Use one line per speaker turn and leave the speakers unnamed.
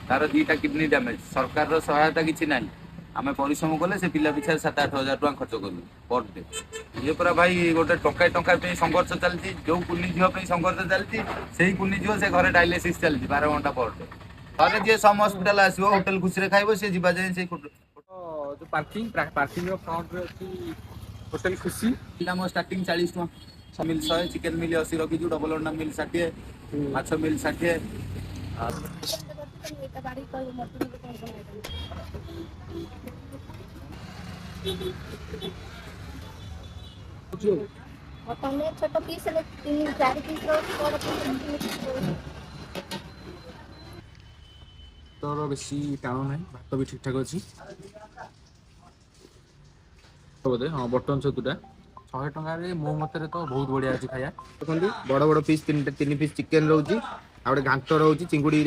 तार दीटा kidney damage सरकार सहायता किसी ना आम परिश्रम कले से पिला पिछा 7-8 हजार टका खर्च कलु पर डे ये पूरा भाई गोटे टंका टंका संघर्ष चलती जो कुनी झील संघर्ष चलती से कुनी झील से घर डायलिसिस चलती 12 घंटा पर डे थे जी सम हस्पिटाल आसो होटेल खुशी खाइब सी जा जाए से
जो पार्किंग फ्रंट रे अछि होटल खुशी
पिला स्टार्टिंग 40 टका मिल 100 चिकेन मिल 80 रखी डबल अंडा मिल 60 माछ मिल 60
छोट पीस 3-4 पीस बड़ पीस
तोर बेसी टाण ना भात भी ठीक ठाक अच्छी बोधे हाँ बटन छतुटा 100 टकर मो मत तो बहुत बढ़िया अच्छी खाया
देखो बड़ बड़ पीस 3 पीस चिकेन रोचे आ घाट रोचे चिंगुड़ी